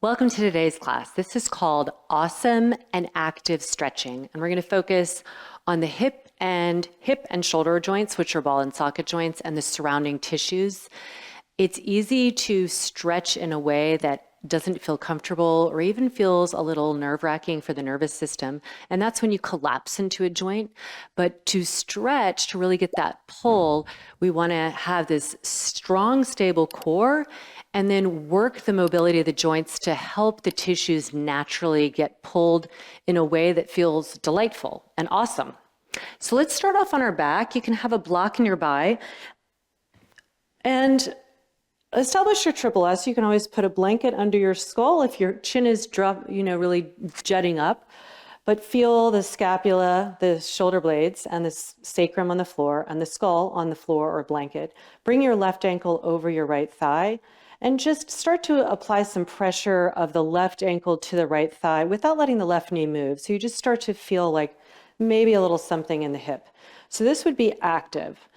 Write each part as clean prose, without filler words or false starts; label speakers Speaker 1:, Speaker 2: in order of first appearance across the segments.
Speaker 1: Welcome to today's class. This is called Awesome and Active Stretching, and we're going to focus on the hip and shoulder joints, which are ball and socket joints, and the surrounding tissues. It's easy to stretch in a way that doesn't feel comfortable or even feels a little nerve-wracking for the nervous system, and that's when you collapse into a joint. But to stretch, to really get that pull, we want to have this strong, stable core and then work the mobility of the joints to help the tissues naturally get pulled in a way that feels delightful and awesome. So let's start off on our back. You can have a block nearby and establish your triple S. You can always put a blanket under your skull if your chin is really jutting up. But feel the scapula, the shoulder blades, and the sacrum on the floor, and the skull on the floor or blanket. Bring your left ankle over your right thigh, and just start to apply some pressure of the left ankle to the right thigh without letting the left knee move. So you just start to feel like maybe a little something in the hip. So this would be active.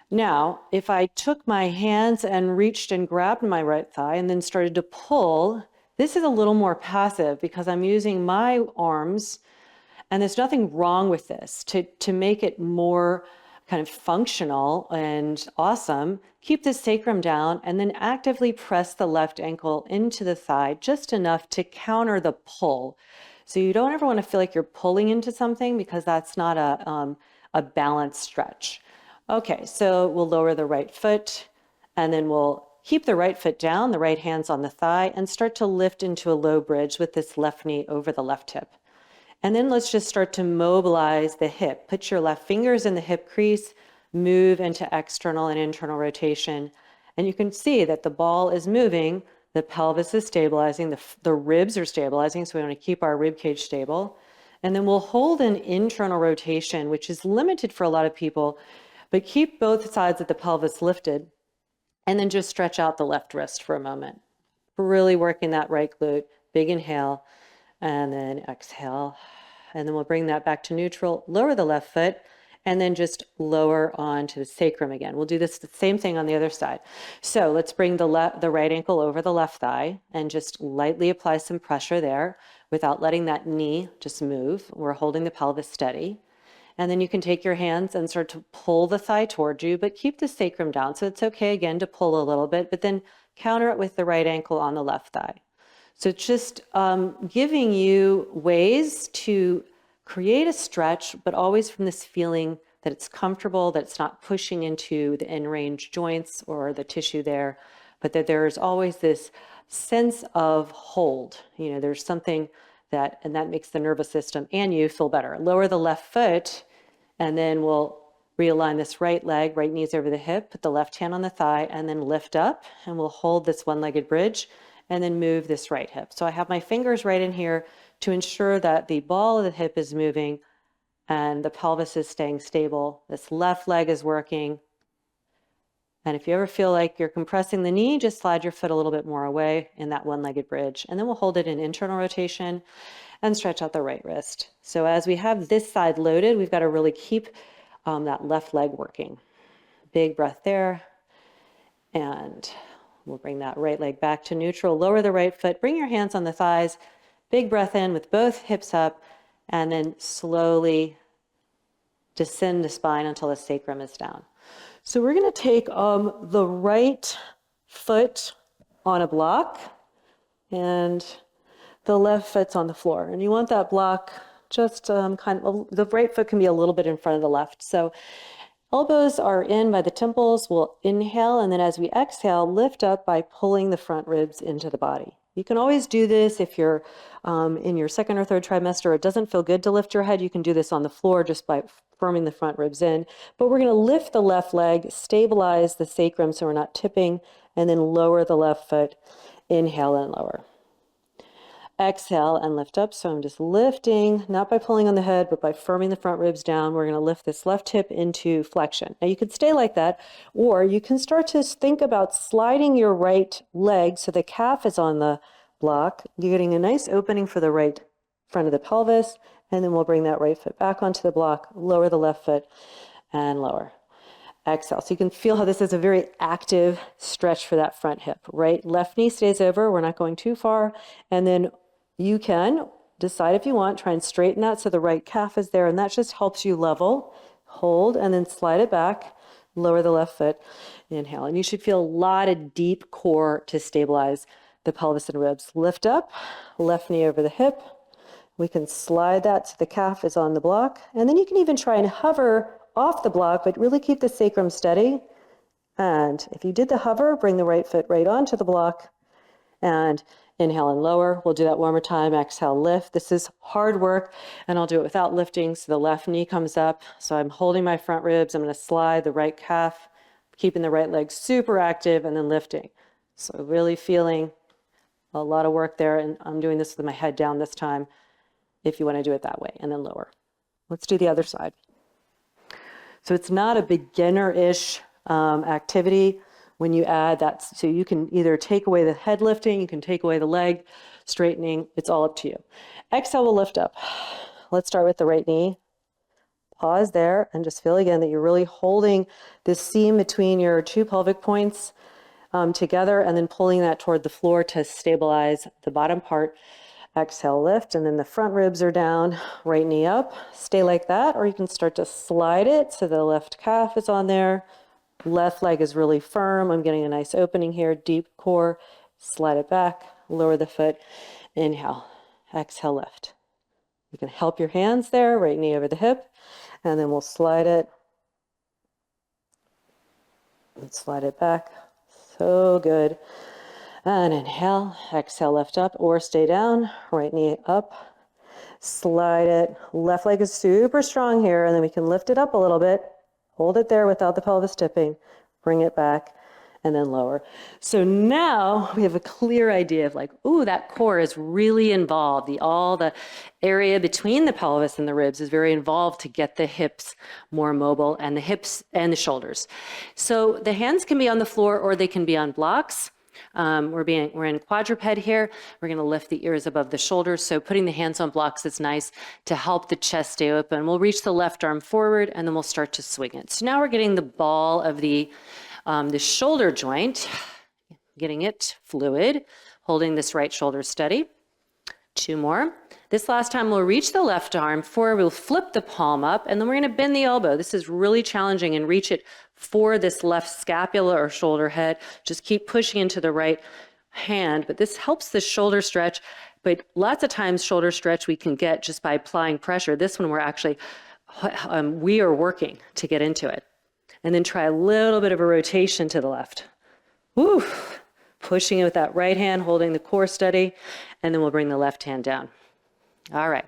Speaker 1: Now, if I took my hands and reached and grabbed my right thigh and then started to pull, this is a little more passive because I'm using my arms, and there's nothing wrong with this. To make it more kind of functional and awesome, keep the sacrum down and then actively press the left ankle into the thigh just enough to counter the pull. So you don't ever want to feel like you're pulling into something because that's not a balanced stretch. Okay, so we'll lower the right foot and then we'll keep the right foot down, the right hand's on the thigh, and start to lift into a low bridge with this left knee over the left hip. And then let's just start to mobilize the hip. Put your left fingers in the hip crease, move into external and internal rotation. And you can see that the ball is moving, the pelvis is stabilizing, the ribs are stabilizing, so we want to keep our rib cage stable. And then we'll hold an internal rotation, which is limited for a lot of people, but keep both sides of the pelvis lifted. And then just stretch out the left wrist for a moment. Really working that right glute. Big inhale. And then exhale, and then we'll bring that back to neutral, lower the left foot, and then just lower onto the sacrum again. We'll do the same thing on the other side. So let's bring the right ankle over the left thigh and just lightly apply some pressure there without letting that knee just move. We're holding the pelvis steady. And then you can take your hands and start to pull the thigh towards you, but keep the sacrum down. So it's okay again to pull a little bit, but then counter it with the right ankle on the left thigh. So it's just giving you ways to create a stretch, but always from this feeling that it's comfortable, that it's not pushing into the in-range joints or the tissue there, but that there's always this sense of hold. You know, there's something and that makes the nervous system and you feel better. Lower the left foot, and then we'll realign this right leg, right knee's over the hip, put the left hand on the thigh, and then lift up, and we'll hold this one-legged bridge, and then move this right hip. So I have my fingers right in here to ensure that the ball of the hip is moving and the pelvis is staying stable. This left leg is working. And if you ever feel like you're compressing the knee, just slide your foot a little bit more away in that one-legged bridge. And then we'll hold it in internal rotation and stretch out the right wrist. So as we have this side loaded, we've got to really keep that left leg working. Big breath there. And we'll bring that right leg back to neutral, lower the right foot, bring your hands on the thighs, big breath in with both hips up, and then slowly descend the spine until the sacrum is down. So we're going to take the right foot on a block, and the left foot's on the floor. And you want that block just the right foot can be a little bit in front of the left. So elbows are in by the temples. We'll inhale, and then as we exhale, lift up by pulling the front ribs into the body. You can always do this if you're in your second or third trimester. It doesn't feel good to lift your head. You can do this on the floor just by firming the front ribs in. But we're going to lift the left leg, stabilize the sacrum so we're not tipping, and then lower the left foot. Inhale and lower. Exhale and lift up. So I'm just lifting, not by pulling on the head, but by firming the front ribs down. We're going to lift this left hip into flexion. Now you could stay like that, or you can start to think about sliding your right leg so the calf is on the block. You're getting a nice opening for the right front of the pelvis, and then we'll bring that right foot back onto the block, lower the left foot, and lower. Exhale. So you can feel how this is a very active stretch for that front hip, right? Left knee stays over. We're not going too far. And then you can decide if you want, try and straighten that so the right calf is there. And that just helps you level, hold, and then slide it back. Lower the left foot. Inhale. And you should feel a lot of deep core to stabilize the pelvis and ribs. Lift up, left knee over the hip. We can slide that so the calf is on the block. And then you can even try and hover off the block, but really keep the sacrum steady. And if you did the hover, bring the right foot right onto the block and inhale and lower. We'll do that one more time. Exhale, lift. This is hard work, and I'll do it without lifting. So the left knee comes up. So I'm holding my front ribs. I'm going to slide the right calf, keeping the right leg super active, and then lifting. So really feeling a lot of work there. And I'm doing this with my head down this time if you want to do it that way, and then lower. Let's do the other side. So it's not a beginner-ish activity when you add that. So you can either take away the head lifting, you can take away the leg straightening. It's all up to you. Exhale, we'll lift up. Let's start with the right knee. Pause there and just feel again that you're really holding this seam between your two pelvic points together and then pulling that toward the floor to stabilize the bottom part. Exhale, lift, and then the front ribs are down, right knee up. Stay like that, or you can start to slide it so the left calf is on there. Left leg is really firm. I'm getting a nice opening here, deep core. Slide it back, lower the foot. Inhale, exhale, lift. You can help your hands there, right knee over the hip, and then we'll slide it and slide it back. So good. And inhale, exhale, lift up or stay down, right knee up, slide it. Left leg is super strong here, and then we can lift it up a little bit, hold it there without the pelvis tipping, bring it back, and then lower. So now we have a clear idea of like, ooh, that core is really involved. All the area between the pelvis and the ribs is very involved to get the hips more mobile, and the hips and the shoulders. So the hands can be on the floor or they can be on blocks. We're in quadruped here. We're going to lift the ears above the shoulders. So putting the hands on blocks is nice to help the chest stay open. We'll reach the left arm forward and then we'll start to swing it. So now we're getting the ball of the shoulder joint, getting it fluid, holding this right shoulder steady. 2 more. This last time we'll reach the left arm forward, we'll flip the palm up, and then we're going to bend the elbow. This is really challenging, and reach it for this left scapula or shoulder head. Just keep pushing into the right hand, but this helps the shoulder stretch. But lots of times shoulder stretch we can get just by applying pressure. This one we're actually, we are working to get into it. And then try a little bit of a rotation to the left. Woo! Pushing it with that right hand, holding the core steady, and then we'll bring the left hand down. All right,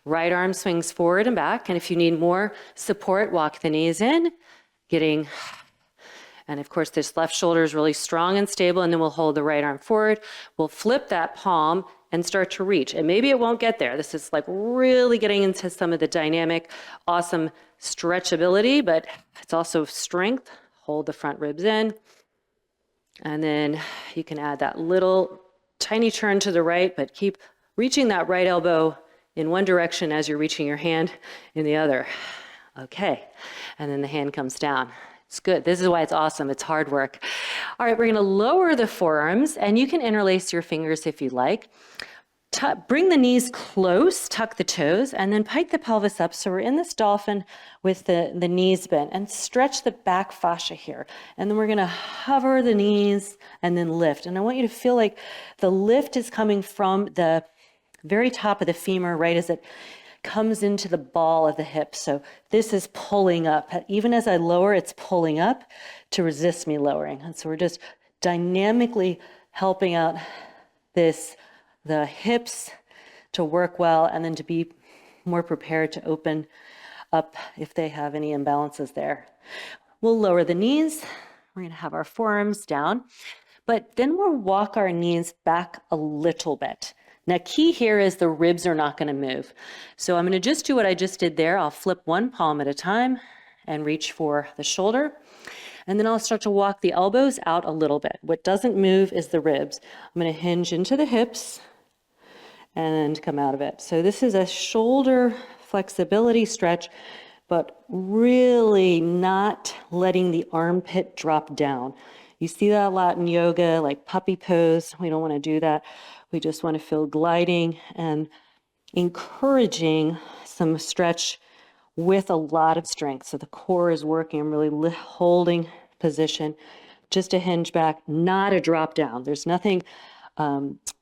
Speaker 1: right arm swings forward and back, and if you need more support, walk the knees in, and of course this left shoulder is really strong and stable, and then we'll hold the right arm forward. We'll flip that palm and start to reach, and maybe it won't get there. This is like really getting into some of the dynamic, awesome stretchability, but it's also strength. Hold the front ribs in. And then you can add that little tiny turn to the right, but keep reaching that right elbow in one direction as you're reaching your hand in the other. Okay, and then the hand comes down. It's good. This is why it's awesome. It's hard work. All right, we're going to lower the forearms, and you can interlace your fingers if you like. Bring the knees close, tuck the toes, and then pike the pelvis up. So we're in this dolphin with the knees bent, and stretch the back fascia here. And then we're going to hover the knees and then lift. And I want you to feel like the lift is coming from the very top of the femur, right as it comes into the ball of the hip. So this is pulling up. Even as I lower, it's pulling up to resist me lowering. And so we're just dynamically helping out the hips to work well, and then to be more prepared to open up if they have any imbalances there. We'll lower the knees. We're going to have our forearms down, but then we'll walk our knees back a little bit. Now, key here is the ribs are not going to move. So I'm going to just do what I just did there. I'll flip one palm at a time and reach for the shoulder. And then I'll start to walk the elbows out a little bit. What doesn't move is the ribs. I'm going to hinge into the hips and come out of it. So this is a shoulder flexibility stretch, but really not letting the armpit drop down. You see that a lot in yoga, like puppy pose. We don't want to do that. We just want to feel gliding and encouraging some stretch with a lot of strength. So the core is working. I'm really holding position, just a hinge back, not a drop down. There's nothing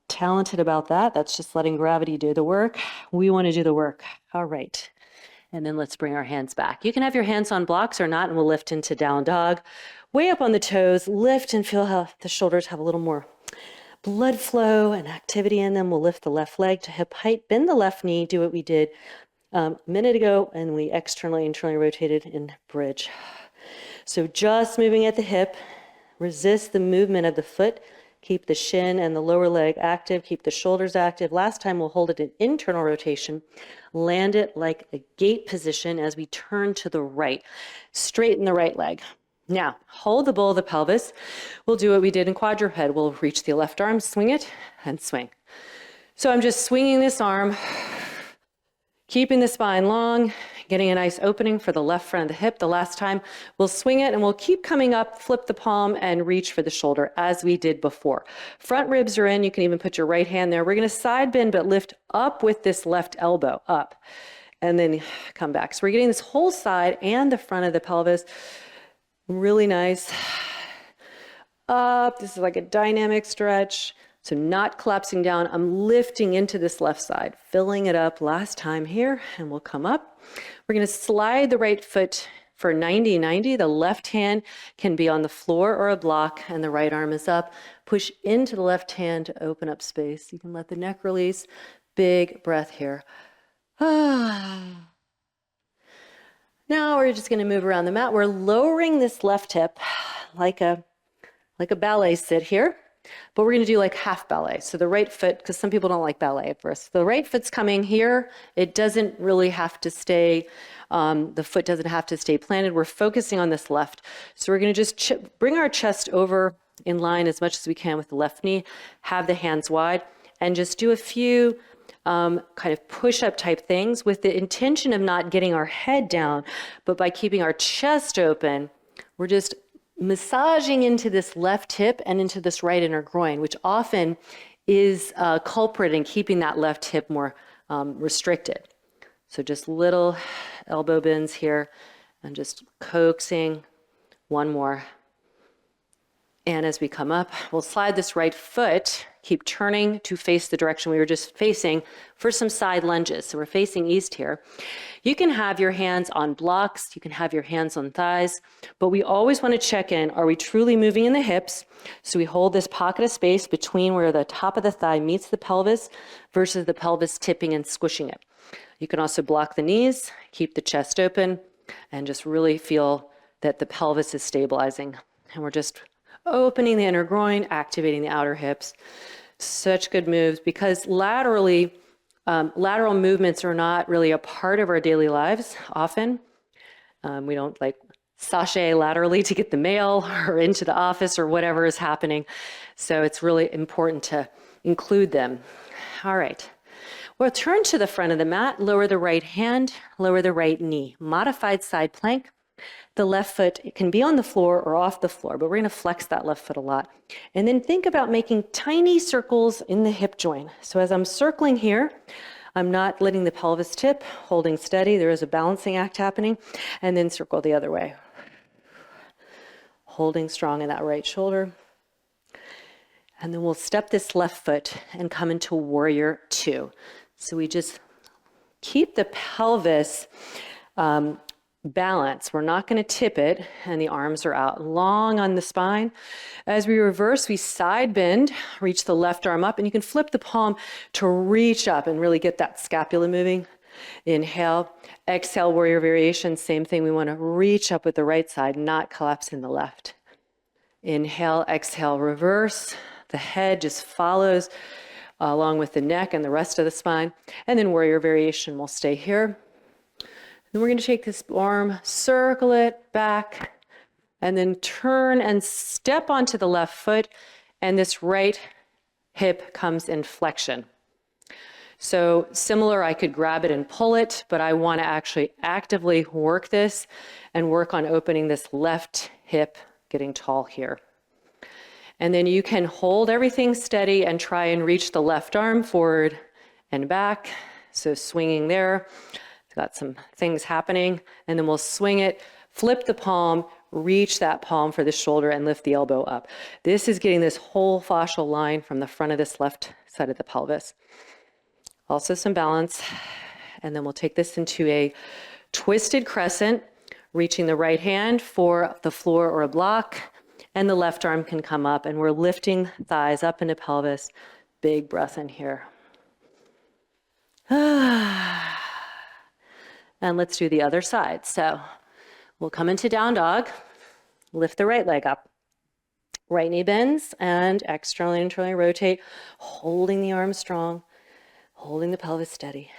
Speaker 1: talented about that. That's just letting gravity do the work. We want to do the work. All right. And then let's bring our hands back. You can have your hands on blocks or not, and we'll lift into down dog. Way up on the toes, lift and feel how the shoulders have a little more blood flow and activity in them. We'll lift the left leg to hip height, bend the left knee, do what we did a minute ago, and we externally, internally rotated in bridge. So just moving at the hip, resist the movement of the foot, keep the shin and the lower leg active, keep the shoulders active. Last time we'll hold it in internal rotation, land it like a gate position as we turn to the right, straighten the right leg. Now, hold the bowl of the pelvis. We'll do what we did in quadruped. We'll reach the left arm, swing it, and swing. So I'm just swinging this arm, keeping the spine long, getting a nice opening for the left front of the hip. The last time we'll swing it and we'll keep coming up, flip the palm and reach for the shoulder as we did before. Front ribs are in. You can even put your right hand there. We're going to side bend, but lift up with this left elbow up and then come back. So we're getting this whole side and the front of the pelvis really nice. Up. This is like a dynamic stretch. So not collapsing down, I'm lifting into this left side, filling it up last time here, and we'll come up. We're gonna slide the right foot for 90-90. The left hand can be on the floor or a block, and the right arm is up. Push into the left hand to open up space. You can let the neck release. Big breath here. Now we're just gonna move around the mat. We're lowering this left hip like a ballet sit here. But we're going to do like half ballet. So the right foot, because some people don't like ballet at first. The right foot's coming here. It doesn't really have to stay, the foot doesn't have to stay planted. We're focusing on this left. So we're going to just bring our chest over in line as much as we can with the left knee, have the hands wide, and just do a few kind of push-up type things with the intention of not getting our head down, but by keeping our chest open, we're just massaging into this left hip and into this right inner groin, which often is a culprit in keeping that left hip more restricted. So just little elbow bends here and just coaxing. One more. And as we come up, we'll slide this right foot, keep turning to face the direction we were just facing for some side lunges. So we're facing east here. You can have your hands on blocks, you can have your hands on thighs, but we always want to check in, are we truly moving in the hips? So we hold this pocket of space between where the top of the thigh meets the pelvis versus the pelvis tipping and squishing it. You can also block the knees, keep the chest open, and just really feel that the pelvis is stabilizing. And we're just opening the inner groin, activating the outer hips. Such good moves because lateral movements are not really a part of our daily lives often. We don't like sashay laterally to get the mail or into the office or whatever is happening. So it's really important to include them. All right. We'll turn to the front of the mat, lower the right hand, lower the right knee. Modified side plank. The left foot can be on the floor or off the floor, but we're going to flex that left foot a lot. And then think about making tiny circles in the hip joint. So as I'm circling here, I'm not letting the pelvis tip, holding steady. There is a balancing act happening. And then circle the other way. Holding strong in that right shoulder. And then we'll step this left foot and come into warrior two. So we just keep the pelvis balance. We're not going to tip it, and the arms are out long on the spine. As we reverse, we side bend, reach the left arm up, and you can flip the palm to reach up and really get that scapula moving. Inhale, exhale, warrior variation. Same thing. We want to reach up with the right side, not collapse in the left. Inhale, exhale, reverse. The head just follows along with the neck and the rest of the spine. And then warrior variation will stay here. Then we're going to take this arm, circle it back, and then turn and step onto the left foot, and this right hip comes in flexion. So similar, I could grab it and pull it, but I want to actually actively work this and work on opening this left hip, getting tall here. And then you can hold everything steady and try and reach the left arm forward and back. So swinging there, got some things happening, and then we'll swing it, flip the palm, reach that palm for the shoulder and lift the elbow up. This is getting this whole fascial line from the front of this left side of the pelvis. Also some balance, and then we'll take this into a twisted crescent, reaching the right hand for the floor or a block, and the left arm can come up, and we're lifting thighs up into pelvis. Big breath in here. And let's do the other side. So we'll come into down dog, lift the right leg up. Right knee bends, and externally and internally rotate, holding the arm strong, holding the pelvis steady.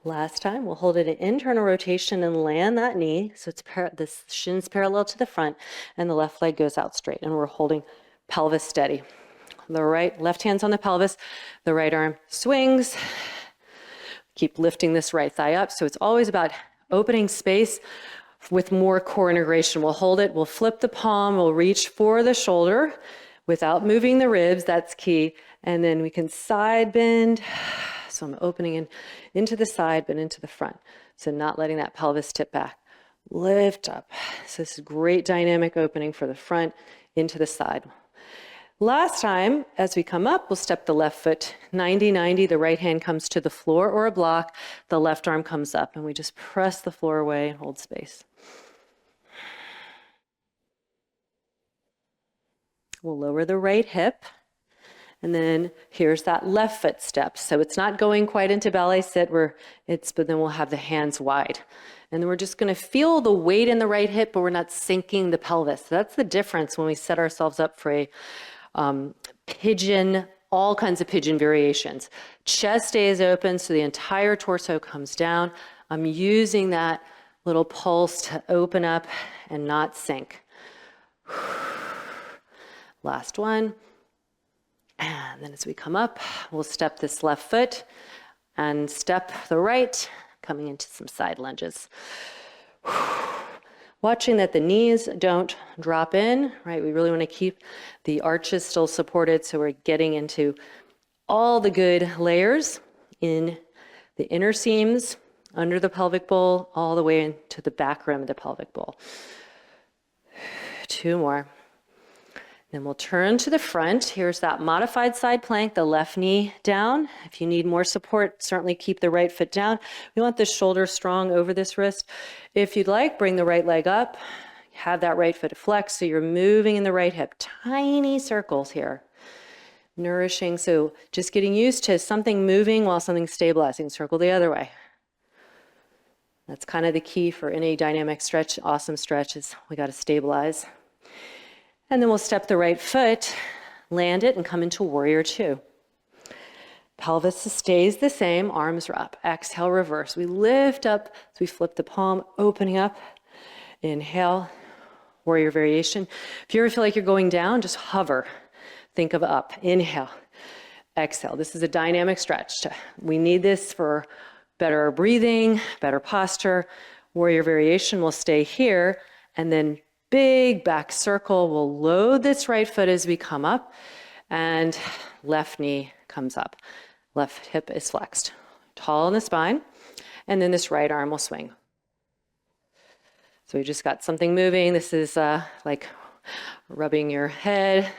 Speaker 1: Last time, we'll hold it an internal rotation and land that knee. So it's the shin's parallel to the front, and the left leg goes out straight, and we're holding pelvis steady. The left hand's on the pelvis, the right arm swings. Keep lifting this right thigh up. So it's always about opening space with more core integration. We'll hold it, we'll flip the palm, we'll reach for the shoulder without moving the ribs, that's key. And then we can side bend. So I'm opening into the side, but into the front. So not letting that pelvis tip back. Lift up. So this is great dynamic opening for the front into the side. Last time, as we come up, we'll step the left foot 90-90. The right hand comes to the floor or a block. The left arm comes up, and we just press the floor away and hold space. We'll lower the right hip. And then here's that left foot step. So it's not going quite into ballet sit, but then we'll have the hands wide. And then we're just gonna feel the weight in the right hip, but we're not sinking the pelvis. So that's the difference when we set ourselves up for a pigeon, all kinds of pigeon variations. Chest stays open, so the entire torso comes down. I'm using that little pulse to open up and not sink. Last one. And then as we come up, we'll step this left foot and step the right, coming into some side lunges. Watching that the knees don't drop in, right? We really want to keep the arches still supported, so we're getting into all the good layers in the inner seams, under the pelvic bowl, all the way into the back rim of the pelvic bowl. 2 more. Then we'll turn to the front. Here's that modified side plank, the left knee down. If you need more support, certainly keep the right foot down. We want the shoulder strong over this wrist. If you'd like, bring the right leg up. Have that right foot flex, so you're moving in the right hip. Tiny circles here. Nourishing, so just getting used to something moving while something stabilizing. Circle the other way. That's kind of the key for any dynamic stretch, awesome stretch, is we got to stabilize. And then we'll step the right foot, land it, and come into warrior 2. Pelvis stays the same, arms are up. Exhale, reverse. We lift up, so we flip the palm, opening up. Inhale, warrior variation. If you ever feel like you're going down, just hover. Think of up. Inhale, exhale. This is a dynamic stretch. We need this for better breathing, better posture. Warrior variation will stay here, and then big back circle. We'll load this right foot as we come up, and left knee comes up. Left hip is flexed. Tall in the spine, and then this right arm will swing. So we just got something moving. This is like rubbing your head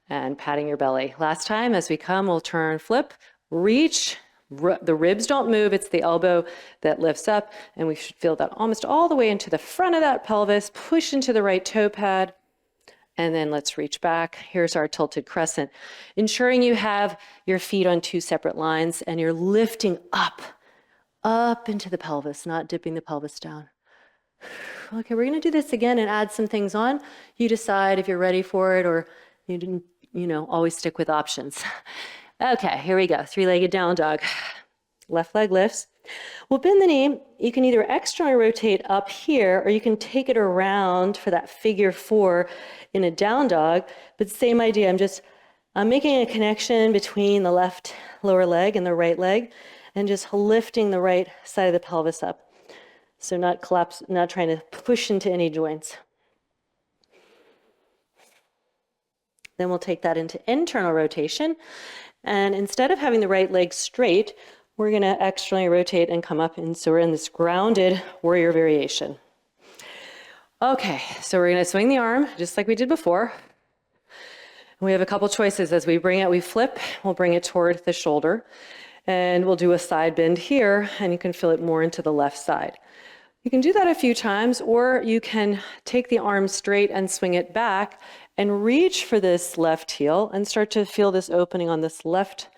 Speaker 1: and patting your belly. Last time, as we come, we'll turn, flip, reach. The ribs don't move, it's the elbow that lifts up, and we should feel that almost all the way into the front of that pelvis. Push into the right toe pad, and then let's reach back. Here's our tilted crescent. Ensuring you have your feet on 2 separate lines, and you're lifting up into the pelvis, not dipping the pelvis down. Okay, we're gonna do this again and add some things on. You decide if you're ready for it, or you didn't, always stick with options. Okay, here we go. 3-legged down dog. Left leg lifts. We'll bend the knee. You can either externally rotate up here, or you can take it around for that figure 4 in a down dog. But same idea. I'm just I'm making a connection between the left lower leg and the right leg and just lifting the right side of the pelvis up. So not trying to push into any joints. Then we'll take that into internal rotation. And instead of having the right leg straight, we're going to externally rotate and come up. And so we're in this grounded warrior variation. Okay, so we're going to swing the arm just like we did before. We have a couple choices. As we bring it, we flip, we'll bring it toward the shoulder. And we'll do a side bend here, and you can feel it more into the left side. You can do that a few times, or you can take the arm straight and swing it back and reach for this left heel and start to feel this opening on this left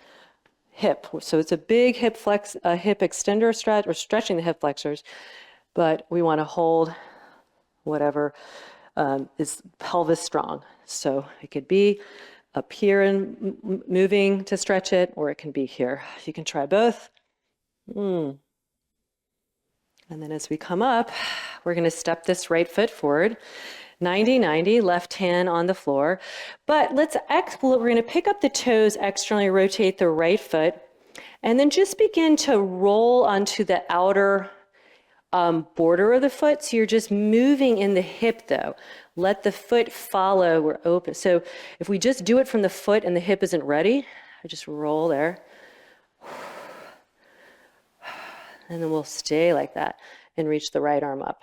Speaker 1: hip. So it's a big hip extender stretch, or stretching the hip flexors, but we want to hold whatever is pelvis strong. So it could be up here and moving to stretch it, or it can be here. You can try both. And then as we come up, we're going to step this right foot forward. 90-90, left hand on the floor. But we're going to pick up the toes, externally rotate the right foot, and then just begin to roll onto the outer border of the foot. So you're just moving in the hip though. Let the foot follow, we're open. So if we just do it from the foot and the hip isn't ready, I just roll there. And then we'll stay like that and reach the right arm up.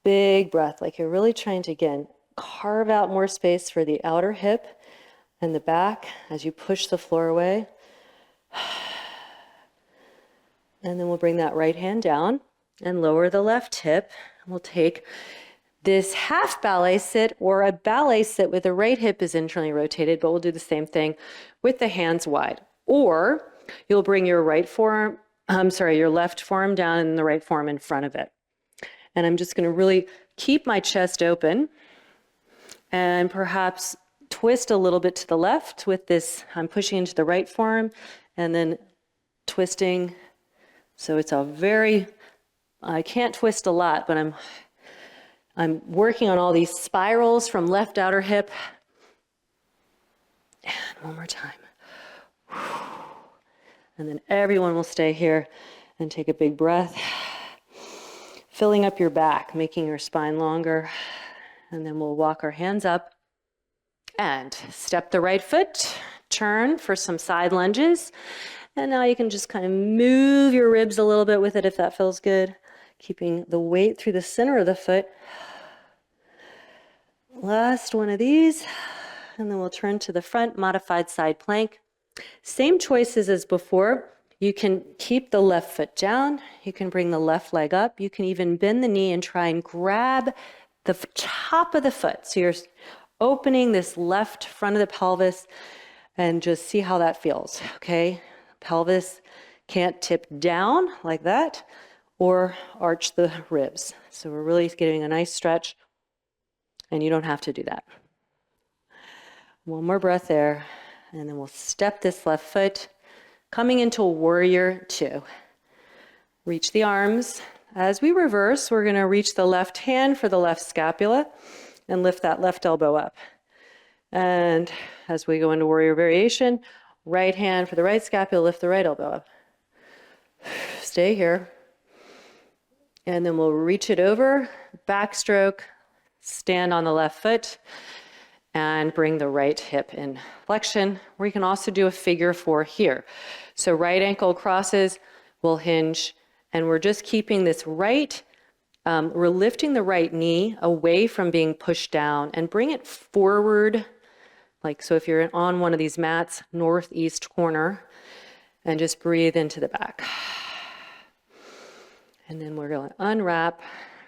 Speaker 1: Big breath, like you're really trying to, again, carve out more space for the outer hip and the back as you push the floor away. And then we'll bring that right hand down and lower the left hip. We'll take this half ballet sit or a ballet sit with the right hip is internally rotated, but we'll do the same thing with the hands wide. Or you'll bring your left forearm down and the right forearm in front of it. And I'm just going to really keep my chest open and perhaps twist a little bit to the left with this. I'm pushing into the right forearm and then twisting. So it's I can't twist a lot, but I'm working on all these spirals from left outer hip. And one more time. And then everyone will stay here and take a big breath. Filling up your back, making your spine longer. And then we'll walk our hands up and step the right foot, turn for some side lunges. And now you can just kind of move your ribs a little bit with it if that feels good. Keeping the weight through the center of the foot. Last one of these. And then we'll turn to the front, modified side plank. Same choices as before. You can keep the left foot down. You can bring the left leg up. You can even bend the knee and try and grab the top of the foot. So you're opening this left front of the pelvis and just see how that feels, okay? Pelvis can't tip down like that or arch the ribs. So we're really getting a nice stretch, and you don't have to do that. One more breath there, and then we'll step this left foot, coming into a warrior two. Reach the arms. As we reverse, we're going to reach the left hand for the left scapula and lift that left elbow up. And as we go into warrior variation, right hand for the right scapula, lift the right elbow up. Stay here. And then we'll reach it over, backstroke, stand on the left foot, and bring the right hip in flexion. We can also do a figure four here. So right ankle crosses, we'll hinge, and we're just keeping this right, we're lifting the right knee away from being pushed down and bring it forward. Like, so if you're on one of these mats, northeast corner, and just breathe into the back. And then we're going to unwrap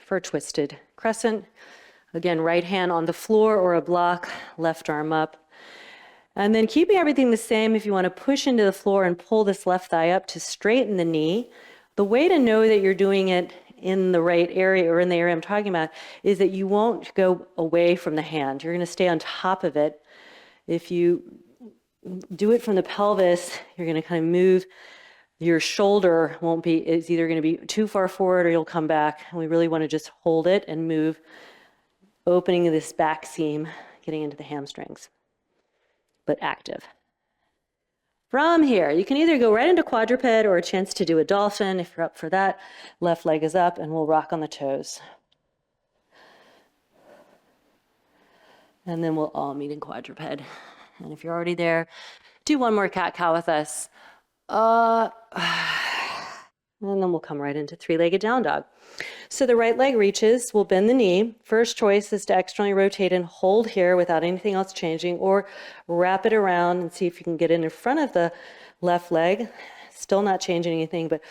Speaker 1: for a twisted crescent. Again, right hand on the floor or a block, left arm up. And then keeping everything the same, if you want to push into the floor and pull this left thigh up to straighten the knee. The way to know that you're doing it in the right area or in the area I'm talking about is that you won't go away from the hand. You're going to stay on top of it. If you do it from the pelvis, you're going to kind of move. Your shoulder is either going to be too far forward or you'll come back. And we really want to just hold it and move, opening this back seam, getting into the hamstrings. but active. From here, you can either go right into quadruped or a chance to do a dolphin. If you're up for that, left leg is up and we'll rock on the toes. And then we'll all meet in quadruped. And if you're already there, do one more cat-cow with us. And then we'll come right into three-legged down dog. So the right leg reaches, we'll bend the knee. First choice is to externally rotate and hold here without anything else changing, or wrap it around and see if you can get in front of the left leg. Still not changing anything, but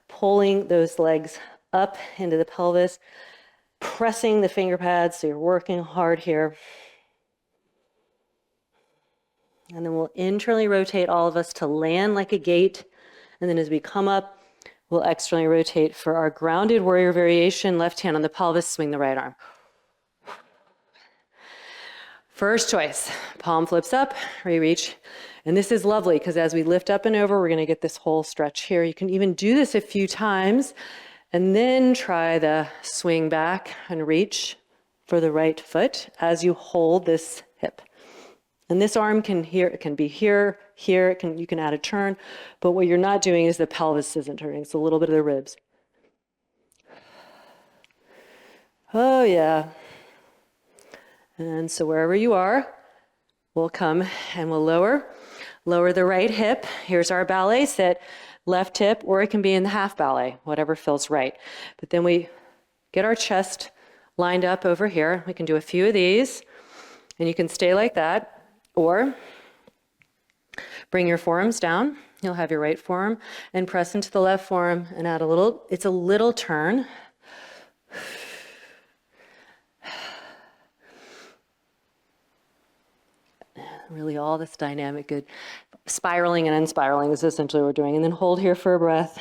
Speaker 1: pulling those legs up into the pelvis, pressing the finger pads so you're working hard here. And then we'll internally rotate all of us to land like a gate. And then as we come up, we'll externally rotate for our grounded warrior variation. Left hand on the pelvis, swing the right arm. First choice, palm flips up, re-reach. And this is lovely because as we lift up and over, we're going to get this whole stretch here. You can even do this a few times and then try the swing back and reach for the right foot as you hold this hip. And this arm can be here, you can add a turn, but what you're not doing is the pelvis isn't turning. It's a little bit of the ribs. Oh yeah. And so wherever you are, we'll come and we'll lower the right hip. Here's our ballet sit, left hip, or it can be in the half ballet, whatever feels right. But then we get our chest lined up over here. We can do a few of these, and you can stay like that. Or bring your forearms down. You'll have your right forearm and press into the left forearm and add it's a little turn. Really all this dynamic, good. Spiraling and unspiraling is essentially what we're doing. And then hold here for a breath.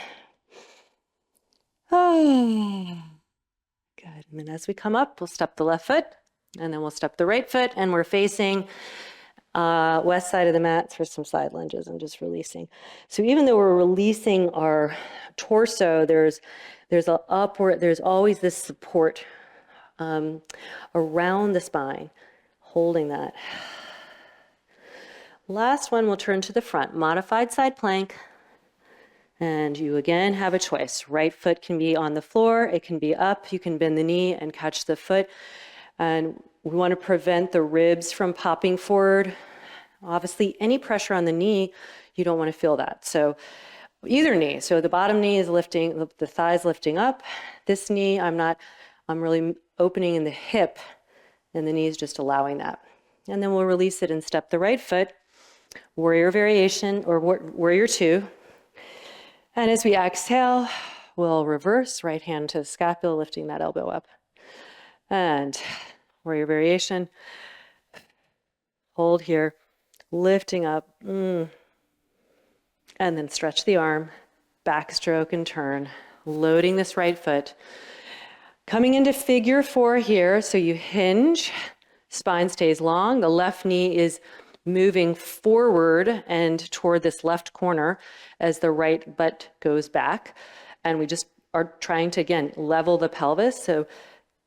Speaker 1: Oh, good. And then as we come up, we'll step the left foot and then we'll step the right foot, and we're facing west side of the mat for some side lunges and just releasing. So even though we're releasing our torso, there's always this support around the spine, holding that. Last one, we'll turn to the front, modified side plank. And you again have a choice. Right foot can be on the floor, it can be up, you can bend the knee and catch the foot. And we want to prevent the ribs from popping forward. Obviously, any pressure on the knee, you don't want to feel that. So either knee. So the bottom knee is lifting, the thighs lifting up. This knee, I'm really opening in the hip, and the knee is just allowing that. And then we'll release it and step the right foot, warrior variation, or warrior two. And as we exhale, we'll reverse, right hand to the scapula, lifting that elbow up. And warrior variation. Hold here, lifting up. And then stretch the arm, backstroke and turn, loading this right foot. Coming into figure four here, so you hinge, spine stays long, the left knee is moving forward and toward this left corner as the right butt goes back. And we just are trying to, again, level the pelvis. So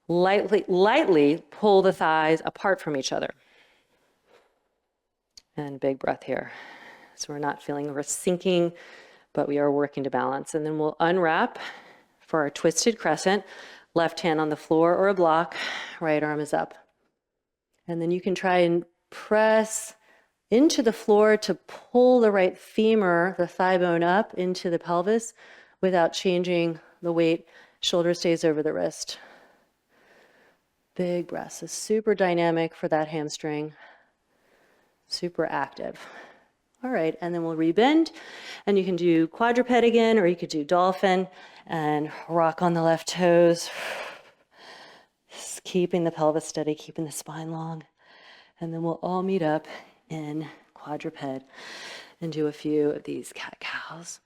Speaker 1: lightly pull the thighs apart from each other. And big breath here. So we're not feeling we're sinking, but we are working to balance. And then we'll unwrap for our twisted crescent. Left hand on the floor or a block, right arm is up. And then you can try and press into the floor to pull the right femur, the thigh bone up into the pelvis without changing the weight. Shoulder stays over the wrist. Big breaths. Is super dynamic for that hamstring. Super active. All right, and then we'll rebend, and you can do quadruped again, or you could do dolphin and rock on the left toes. Just keeping the pelvis steady, keeping the spine long. And then we'll all meet up in quadruped and do a few of these cat-cows.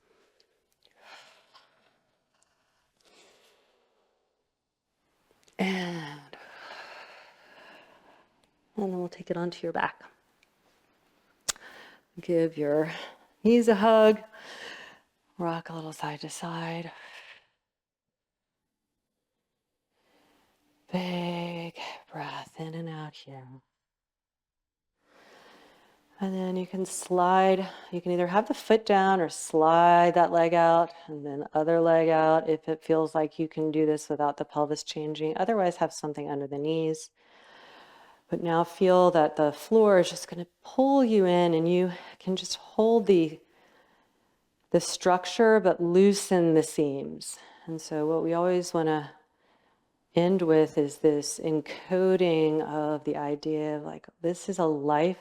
Speaker 1: And then we'll take it onto your back. Give your knees a hug. Rock a little side to side. Big breath in and out here. And then you can slide, you can either have the foot down or slide that leg out and then other leg out if it feels like you can do this without the pelvis changing. Otherwise, have something under the knees. But now feel that the floor is just going to pull you in and you can just hold the structure but loosen the seams. And so what we always want to end with is this encoding of the idea of like, this is a lifelong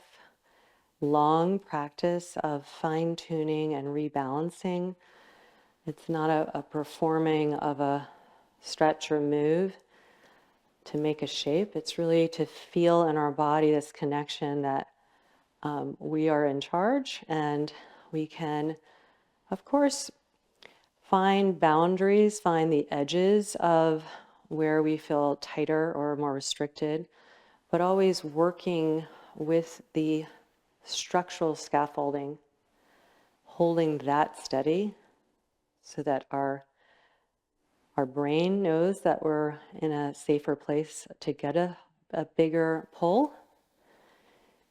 Speaker 1: practice of fine-tuning and rebalancing. It's not a performing of a stretch or move to make a shape. It's really to feel in our body this connection that we are in charge, and we can, of course, find boundaries, find the edges of where we feel tighter or more restricted, but always working with the structural scaffolding, holding that steady so that our brain knows that we're in a safer place to get a bigger pull.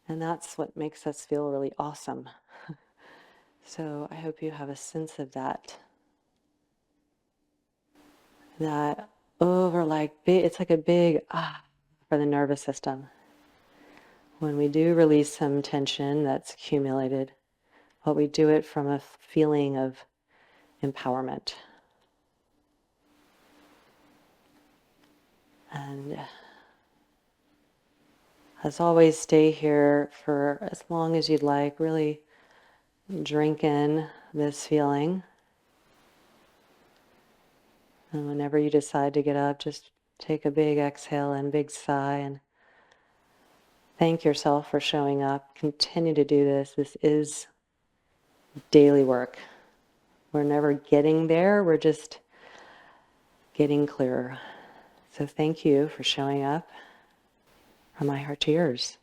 Speaker 1: And that's what makes us feel really awesome. So I hope you have a sense of that. That over like big, it's like a big for the nervous system. When we do release some tension that's accumulated, but we do it from a feeling of empowerment. And as always, stay here for as long as you'd like. Really drink in this feeling. And whenever you decide to get up, just take a big exhale and big sigh and thank yourself for showing up. Continue to do this. This is daily work. We're never getting there. We're just getting clearer. So thank you for showing up. From my heart to yours.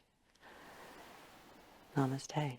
Speaker 1: Namaste.